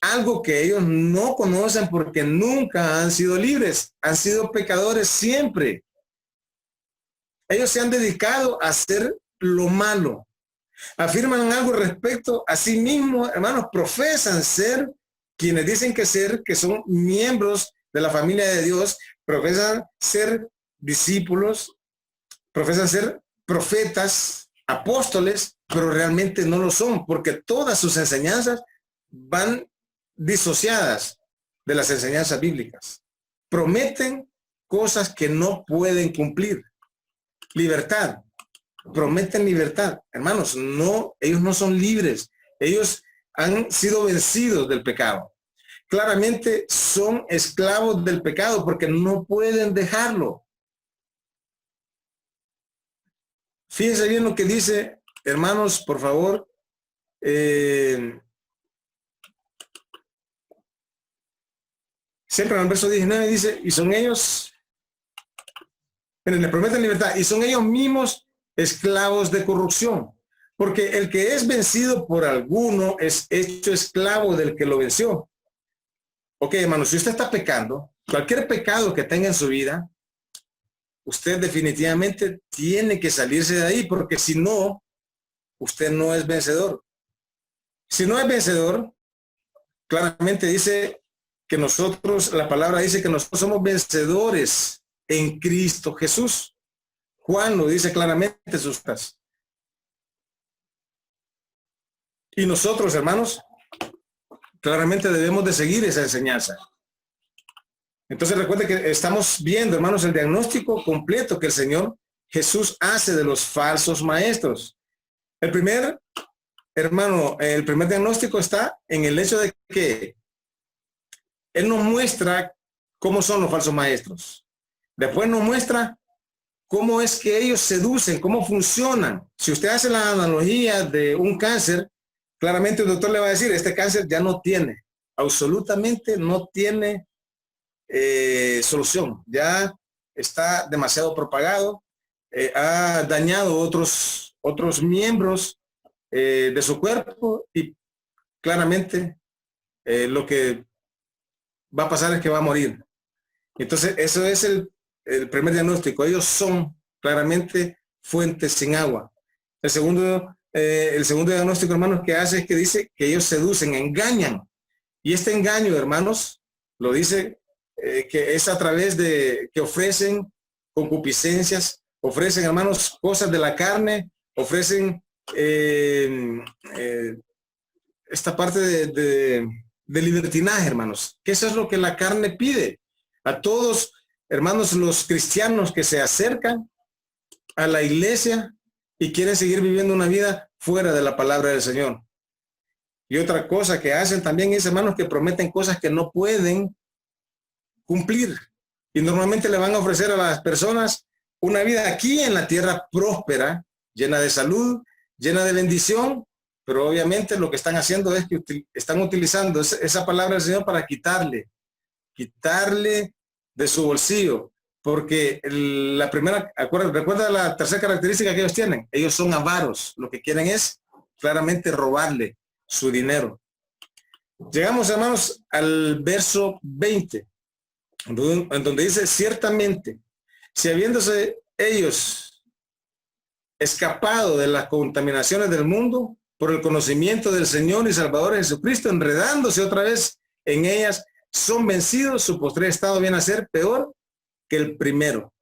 S1: algo que ellos no conocen porque nunca han sido libres, han sido pecadores siempre. Ellos se han dedicado a hacer lo malo. Afirman algo respecto a sí mismos, hermanos, profesan ser quienes dicen que son miembros de la familia de Dios, profesan ser discípulos, profesan ser profetas, apóstoles, pero realmente no lo son, porque todas sus enseñanzas van disociadas de las enseñanzas bíblicas. Prometen cosas que no pueden cumplir. Libertad. Prometen libertad. Hermanos, no, ellos no son libres. Ellos han sido vencidos del pecado. Claramente son esclavos del pecado porque no pueden dejarlo. Fíjense bien lo que dice, hermanos, por favor. Siempre en el verso 19 dice, y son ellos, miren, les prometen libertad, y son ellos mismos esclavos de corrupción, porque el que es vencido por alguno es hecho esclavo del que lo venció. Ok, hermanos, si usted está pecando, cualquier pecado que tenga en su vida, usted definitivamente tiene que salirse de ahí, porque si no, usted no es vencedor. Si no es vencedor, claramente dice que nosotros, la palabra dice que nosotros somos vencedores en Cristo Jesús. Juan lo dice claramente en sus cartas. Y nosotros, hermanos, claramente debemos de seguir esa enseñanza. Entonces recuerde que estamos viendo, hermanos, el diagnóstico completo que el Señor Jesús hace de los falsos maestros. El primer diagnóstico está en el hecho de que Él nos muestra cómo son los falsos maestros. Después nos muestra cómo es que ellos seducen, cómo funcionan. Si usted hace la analogía de un cáncer, claramente el doctor le va a decir, este cáncer ya no tiene, absolutamente no tiene solución. Ya está demasiado propagado, ha dañado otros miembros de su cuerpo y claramente lo que va a pasar es que va a morir. Entonces, eso es el primer diagnóstico. Ellos son claramente fuentes sin agua. El segundo diagnóstico, hermanos, que hace es que dice que ellos seducen, engañan. Y este engaño, hermanos, lo dice que es a través de que ofrecen concupiscencias, ofrecen, hermanos, cosas de la carne, ofrecen esta parte de libertinaje, hermanos, que eso es lo que la carne pide. A todos, hermanos, los cristianos que se acercan a la iglesia y quieren seguir viviendo una vida fuera de la palabra del Señor. Y otra cosa que hacen también es, hermanos, que prometen cosas que no pueden cumplir. Y normalmente le van a ofrecer a las personas una vida aquí en la tierra próspera, llena de salud, llena de bendición, pero obviamente lo que están haciendo es que están utilizando esa palabra del Señor para quitarle de su bolsillo, porque recuerda la tercera característica que ellos tienen, ellos son avaros, lo que quieren es claramente robarle su dinero. Llegamos, hermanos, al verso 20. en donde dice: ciertamente, si habiéndose ellos escapado de las contaminaciones del mundo por el conocimiento del Señor y Salvador Jesucristo, enredándose otra vez en ellas, son vencidos, su postrer estado viene a ser peor que el primero.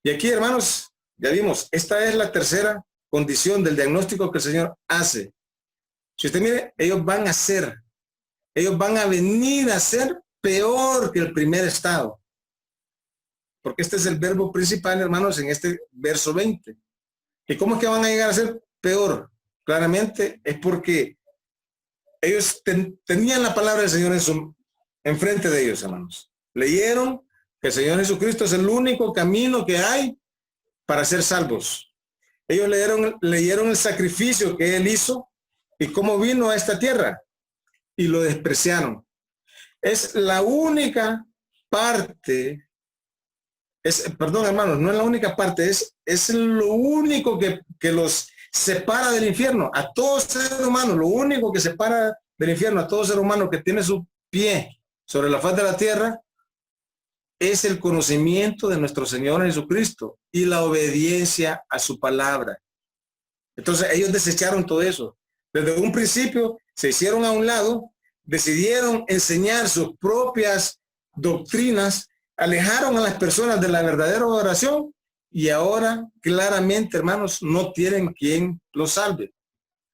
S1: Y aquí, hermanos, ya vimos, esta es la tercera condición del diagnóstico que el Señor hace. Si usted mire, ellos van a venir a ser peor que el primer estado. Porque este es el verbo principal, hermanos, en este verso 20. ¿Y cómo es que van a llegar a ser peor? Claramente es porque ellos tenían la palabra del Señor enfrente de ellos, hermanos. Leyeron que el Señor Jesucristo es el único camino que hay para ser salvos. Ellos leyeron el sacrificio que Él hizo y cómo vino a esta tierra, y lo despreciaron. Es la única parte, perdón, hermanos, no es la única parte, es lo único que los separa del infierno. A todo ser humano, lo único que separa del infierno a todo ser humano que tiene su pie sobre la faz de la tierra es el conocimiento de nuestro Señor Jesucristo y la obediencia a su palabra. Entonces ellos desecharon todo eso. Desde un principio se hicieron a un lado, decidieron enseñar sus propias doctrinas, alejaron a las personas de la verdadera oración y ahora claramente, hermanos, no tienen quien los salve.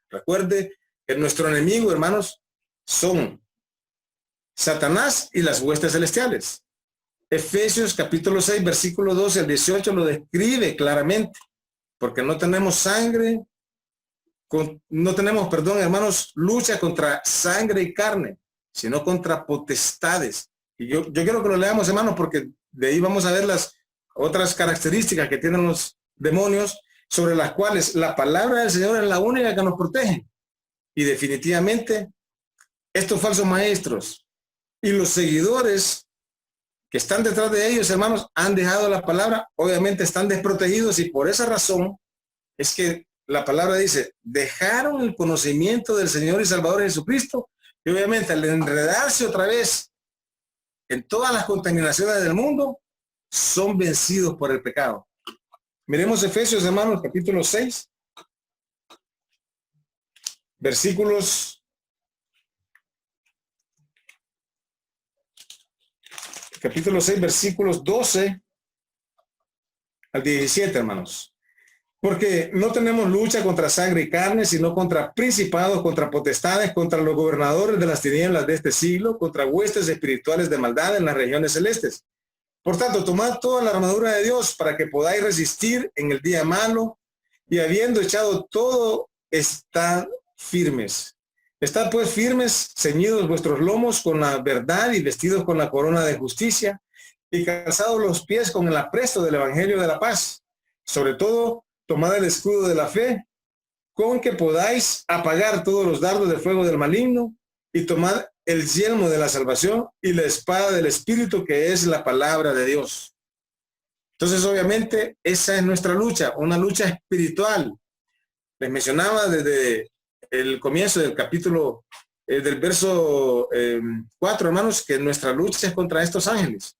S1: Recuerde que nuestro enemigo, hermanos, son Satanás y las huestes celestiales. Efesios capítulo 6, versículo 12 al 18 lo describe claramente, porque no tenemos hermanos, lucha contra sangre y carne, sino contra potestades. Y yo quiero que lo leamos, hermanos, porque de ahí vamos a ver las otras características que tienen los demonios, sobre las cuales la palabra del Señor es la única que nos protege. Y definitivamente, estos falsos maestros y los seguidores que están detrás de ellos, hermanos, han dejado la palabra, obviamente están desprotegidos, y por esa razón es que la palabra dice: dejaron el conocimiento del Señor y Salvador Jesucristo, y obviamente al enredarse otra vez en todas las contaminaciones del mundo, son vencidos por el pecado. Miremos Efesios, hermanos, capítulo 6, capítulo 6, versículos 12 al 17, hermanos. Porque no tenemos lucha contra sangre y carne, sino contra principados, contra potestades, contra los gobernadores de las tinieblas de este siglo, contra huestes espirituales de maldad en las regiones celestes. Por tanto, tomad toda la armadura de Dios para que podáis resistir en el día malo, y habiendo echado todo, estad firmes. Estad pues firmes, ceñidos vuestros lomos con la verdad y vestidos con la corona de justicia, y calzados los pies con el apresto del evangelio de la paz. Sobre todo, tomad el escudo de la fe, con que podáis apagar todos los dardos de fuego del maligno, y tomad el yelmo de la salvación y la espada del Espíritu, que es la palabra de Dios. Entonces, obviamente, esa es nuestra lucha, una lucha espiritual. Les mencionaba desde el comienzo del capítulo, del verso 4, hermanos, que nuestra lucha es contra estos ángeles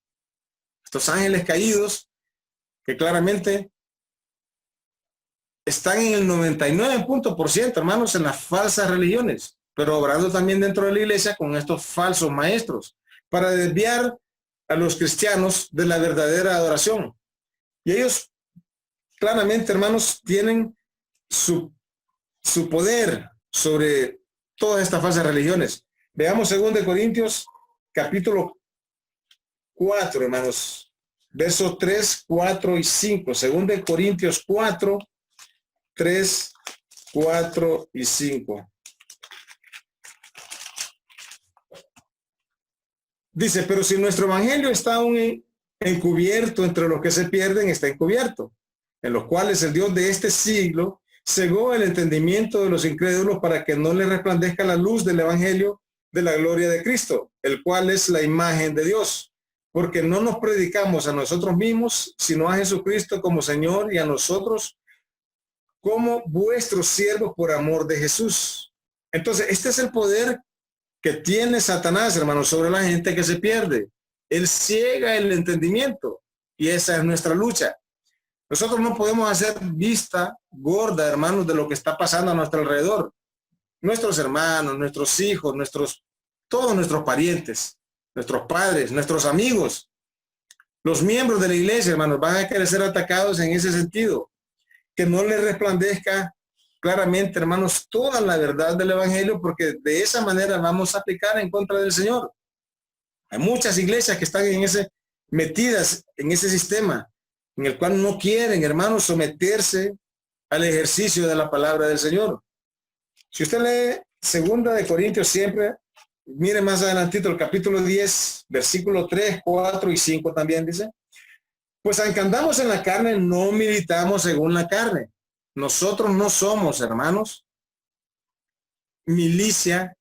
S1: caídos, que claramente están en el 99%, hermanos, en las falsas religiones, pero obrando también dentro de la iglesia con estos falsos maestros, para desviar a los cristianos de la verdadera adoración. Y ellos claramente, hermanos, tienen su poder sobre todas estas falsas religiones. Veamos 2 Corintios capítulo 4, hermanos, versos 3, 4 y 5. 2 Corintios 4, 3, 4 y 5. Dice: pero si nuestro evangelio está aún encubierto entre los que se pierden, está encubierto, en los cuales el Dios de este siglo cegó el entendimiento de los incrédulos, para que no les resplandezca la luz del evangelio de la gloria de Cristo, el cual es la imagen de Dios. Porque no nos predicamos a nosotros mismos, sino a Jesucristo como Señor, y a nosotros como vuestros siervos por amor de Jesús. Entonces, este es el poder que tiene Satanás, hermanos, sobre la gente que se pierde. Él ciega el entendimiento y esa es nuestra lucha. Nosotros no podemos hacer vista gorda, hermanos, de lo que está pasando a nuestro alrededor. Nuestros hermanos, nuestros hijos, todos nuestros parientes, nuestros padres, nuestros amigos, los miembros de la iglesia, hermanos, van a querer ser atacados en ese sentido. Que no les resplandezca claramente, hermanos, toda la verdad del evangelio, porque de esa manera vamos a aplicar en contra del Señor. Hay muchas iglesias que están metidas en ese sistema, en el cual no quieren, hermanos, someterse al ejercicio de la palabra del Señor. Si usted lee 2 Corintios siempre, mire más adelantito el capítulo 10, versículo 3, 4 y 5 también dice, pues aunque andamos en la carne, no militamos según la carne. Nosotros no somos, hermanos, milicia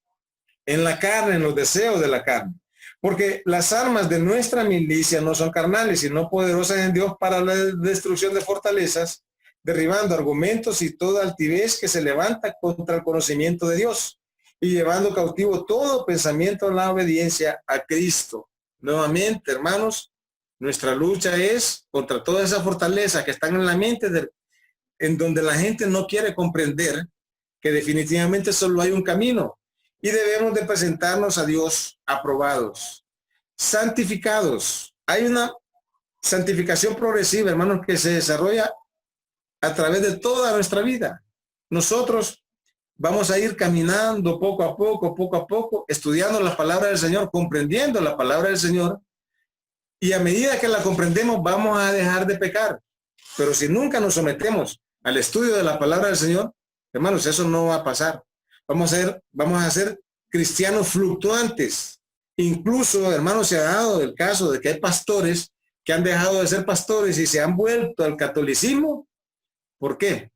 S1: en la carne, en los deseos de la carne. Porque las armas de nuestra milicia no son carnales, sino poderosas en Dios para la destrucción de fortalezas, derribando argumentos y toda altivez que se levanta contra el conocimiento de Dios y llevando cautivo todo pensamiento a la obediencia a Cristo. Nuevamente, hermanos, nuestra lucha es contra toda esa fortaleza que están en la mente, en donde la gente no quiere comprender que definitivamente solo hay un camino y debemos de presentarnos a Dios aprobados, santificados. Hay una santificación progresiva, hermanos, que se desarrolla a través de toda nuestra vida. Nosotros vamos a ir caminando poco a poco, estudiando la palabra del Señor, comprendiendo la palabra del Señor, y a medida que la comprendemos vamos a dejar de pecar. Pero si nunca nos sometemos al estudio de la palabra del Señor, hermanos, eso no va a pasar. Vamos a ser cristianos fluctuantes. Incluso, hermanos, se ha dado el caso de que hay pastores que han dejado de ser pastores y se han vuelto al catolicismo. ¿Por qué?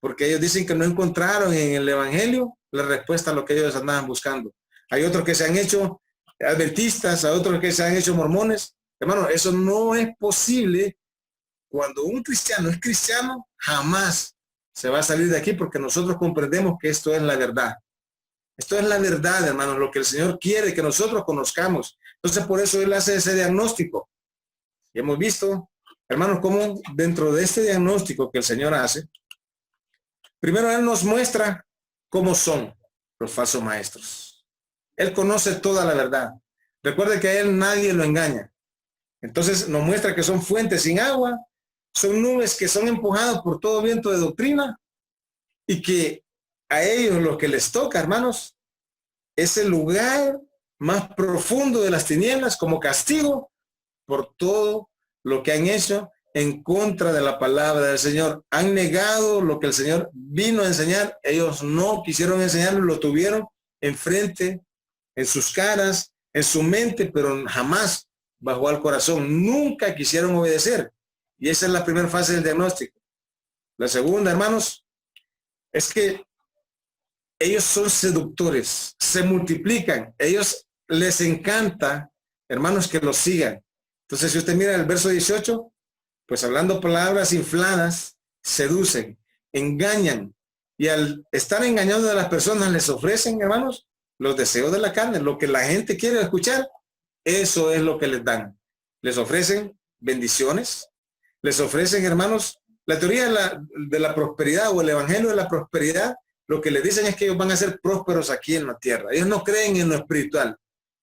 S1: Porque ellos dicen que no encontraron en el evangelio la respuesta a lo que ellos andaban buscando. Hay otros que se han hecho adventistas, hay otros que se han hecho mormones. Hermano, eso no es posible. Cuando un cristiano es cristiano, jamás se va a salir de aquí, porque nosotros comprendemos que esto es la verdad. Esto es la verdad, hermanos, lo que el Señor quiere que nosotros conozcamos. Entonces, por eso Él hace ese diagnóstico. Y hemos visto, hermanos, cómo dentro de este diagnóstico que el Señor hace, primero Él nos muestra cómo son los falsos maestros. Él conoce toda la verdad. Recuerde que a Él nadie lo engaña. Entonces nos muestra que son fuentes sin agua, son nubes que son empujadas por todo viento de doctrina, y que a ellos lo que les toca, hermanos, es el lugar más profundo de las tinieblas como castigo por todo lo que han hecho en contra de la palabra del Señor. Han negado lo que el Señor vino a enseñar. Ellos no quisieron enseñarlo, lo tuvieron enfrente, en sus caras, en su mente, pero jamás bajó al corazón. Nunca quisieron obedecer. Y esa es la primera fase del diagnóstico. La segunda, hermanos, es que ellos son seductores, se multiplican. Ellos les encanta, hermanos, que los sigan. Entonces, si usted mira el verso 18, pues hablando palabras infladas, seducen, engañan. Y al estar engañando a las personas, les ofrecen, hermanos, los deseos de la carne, lo que la gente quiere escuchar. Eso es lo que les dan. Les ofrecen bendiciones, les ofrecen, hermanos, la teoría de la prosperidad o el evangelio de la prosperidad. Lo que les dicen es que ellos van a ser prósperos aquí en la tierra. Ellos no creen en lo espiritual.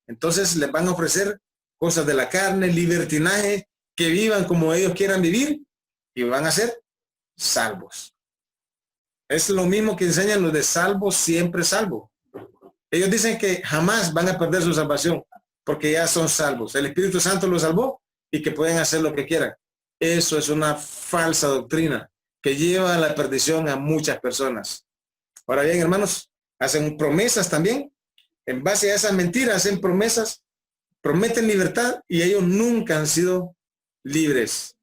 S1: Entonces les van a ofrecer cosas de la carne, libertinaje, que vivan como ellos quieran vivir y van a ser salvos. Es lo mismo que enseñan los de salvo, siempre salvo. Ellos dicen que jamás van a perder su salvación porque ya son salvos. El Espíritu Santo los salvó y que pueden hacer lo que quieran. Eso es una falsa doctrina que lleva a la perdición a muchas personas. Ahora bien, hermanos, hacen promesas también. En base a esas mentiras hacen promesas, prometen libertad y ellos nunca han sido libres.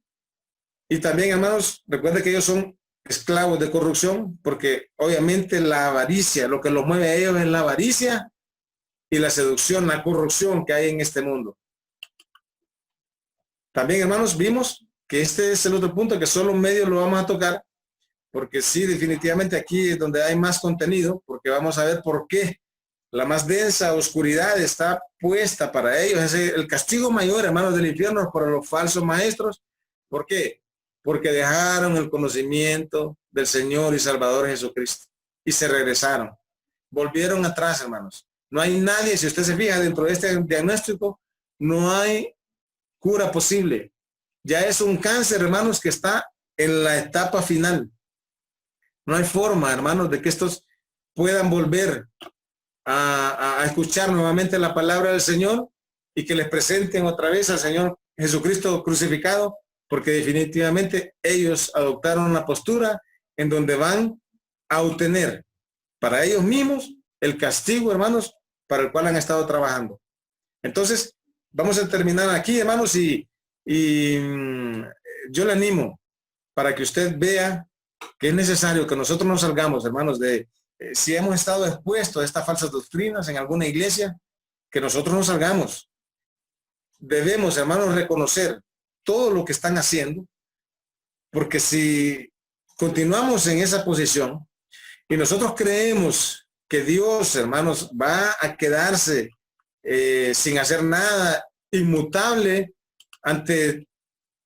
S1: Y también, hermanos, recuerden que ellos son esclavos de corrupción, porque obviamente la avaricia, lo que los mueve a ellos es la avaricia y la seducción, la corrupción que hay en este mundo. También, hermanos, vimos que este es el otro punto que solo medio lo vamos a tocar, porque sí, definitivamente aquí es donde hay más contenido, porque vamos a ver por qué la más densa oscuridad está puesta para ellos. Es el castigo mayor, hermanos, del infierno para los falsos maestros. ¿Por qué? Porque dejaron el conocimiento del Señor y Salvador Jesucristo y se regresaron. Volvieron atrás, hermanos. No hay nadie, si usted se fija dentro de este diagnóstico, no hay cura posible. Ya es un cáncer, hermanos, que está en la etapa final. No hay forma, hermanos, de que estos puedan volver a escuchar nuevamente la palabra del Señor y que les presenten otra vez al Señor Jesucristo crucificado, porque definitivamente ellos adoptaron una postura en donde van a obtener para ellos mismos el castigo, hermanos, para el cual han estado trabajando. Entonces, vamos a terminar aquí, hermanos, y yo le animo para que usted vea que es necesario que nosotros nos salgamos, hermanos, de si hemos estado expuestos a estas falsas doctrinas en alguna iglesia, que nosotros nos salgamos. Debemos, hermanos, reconocer todo lo que están haciendo, porque si continuamos en esa posición y nosotros creemos que Dios, hermanos, va a quedarse sin hacer nada, inmutable ante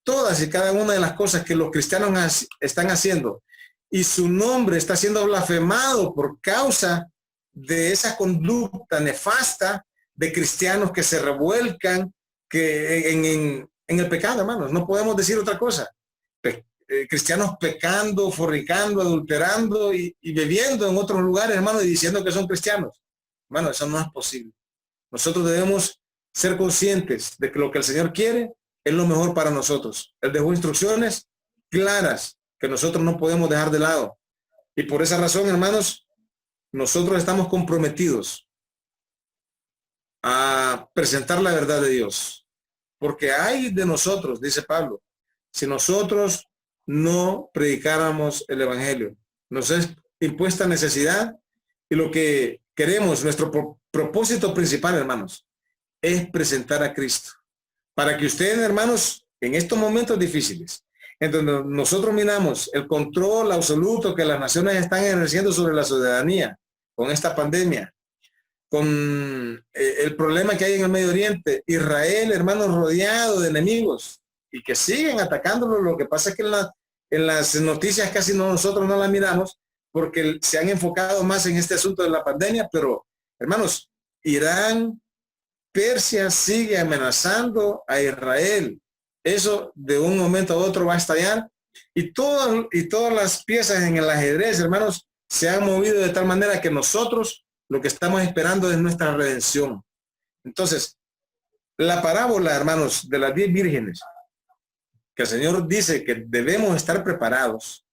S1: todas y cada una de las cosas que los cristianos están haciendo, y su nombre está siendo blasfemado por causa de esa conducta nefasta de cristianos que se revuelcan que en el pecado, hermanos. No podemos decir otra cosa. Cristianos pecando, fornicando, adulterando y bebiendo en otros lugares, hermanos, y diciendo que son cristianos. Hermano, eso no es posible. Nosotros debemos ser conscientes de que lo que el Señor quiere es lo mejor para nosotros. Él dejó instrucciones claras que nosotros no podemos dejar de lado. Y por esa razón, hermanos, nosotros estamos comprometidos a presentar la verdad de Dios. Porque hay de nosotros, dice Pablo, si nosotros no predicáramos el evangelio. Nos es impuesta necesidad y lo que queremos, nuestro propósito principal, hermanos, es presentar a Cristo. Para que ustedes, hermanos, en estos momentos difíciles, en donde nosotros miramos el control absoluto que las naciones están ejerciendo sobre la ciudadanía con esta pandemia, con el problema que hay en el Medio Oriente, Israel, hermanos, rodeado de enemigos y que siguen atacándolo. Lo que pasa es que en las noticias casi nosotros no las miramos porque se han enfocado más en este asunto de la pandemia, pero hermanos, Irán, Persia sigue amenazando a Israel. Eso de un momento a otro va a estallar y todas las piezas en el ajedrez, hermanos, se han movido de tal manera que nosotros lo que estamos esperando es nuestra redención. Entonces, la parábola, hermanos, de las 10 vírgenes, que el Señor dice que debemos estar preparados.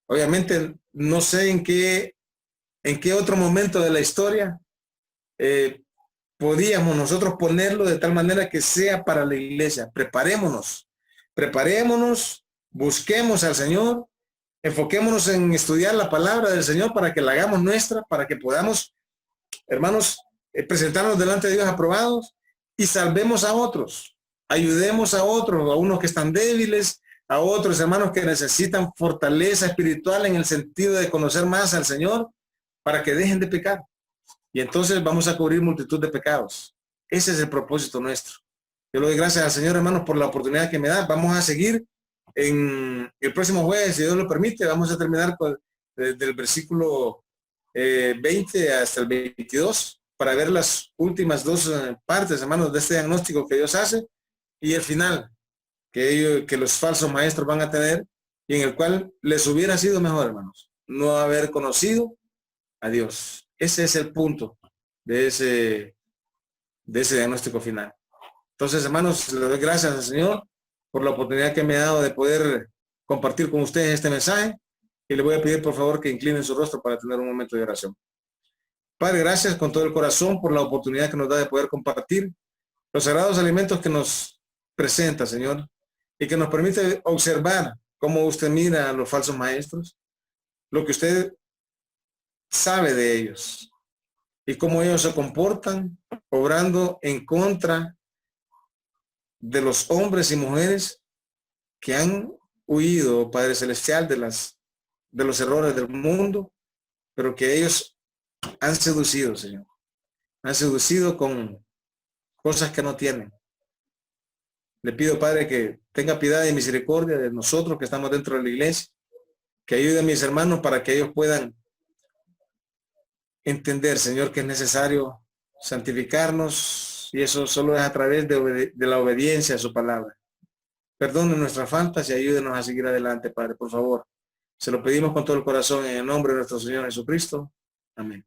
S1: Obviamente, no sé en qué otro momento de la historia podíamos nosotros ponerlo de tal manera que sea para la iglesia. Preparémonos, busquemos al Señor, enfoquémonos en estudiar la palabra del Señor para que la hagamos nuestra, para que podamos, hermanos, presentarnos delante de Dios aprobados y salvemos a otros, ayudemos a otros, a unos que están débiles, a otros hermanos que necesitan fortaleza espiritual en el sentido de conocer más al Señor para que dejen de pecar. Y entonces vamos a cubrir multitud de pecados. Ese es el propósito nuestro. Yo le doy gracias al Señor, hermanos, por la oportunidad que me da. Vamos a seguir en el próximo jueves, si Dios lo permite. Vamos a terminar del versículo 20 hasta el 22 para ver las últimas dos partes, hermanos, de este diagnóstico que Dios hace y el final que los falsos maestros van a tener y en el cual les hubiera sido mejor, hermanos, no haber conocido a Dios. Ese es el punto de ese diagnóstico final. Entonces, hermanos, le doy gracias al Señor por la oportunidad que me ha dado de poder compartir con ustedes este mensaje y le voy a pedir por favor que inclinen su rostro para tener un momento de oración. Padre, gracias con todo el corazón por la oportunidad que nos da de poder compartir los sagrados alimentos que nos presenta, Señor, y que nos permite observar cómo usted mira a los falsos maestros, lo que usted sabe de ellos y cómo ellos se comportan obrando en contra de los hombres y mujeres que han huido, Padre Celestial, de los errores del mundo, pero que ellos han seducido, Señor. han seducido con cosas que no tienen. Le pido, Padre, que tenga piedad y misericordia de nosotros que estamos dentro de la iglesia, que ayude a mis hermanos para que ellos puedan entender, Señor, que es necesario santificarnos, y eso solo es a través de la obediencia a su palabra. Perdone nuestras faltas y ayúdenos a seguir adelante, Padre, por favor. Se lo pedimos con todo el corazón en el nombre de nuestro Señor Jesucristo. Amén.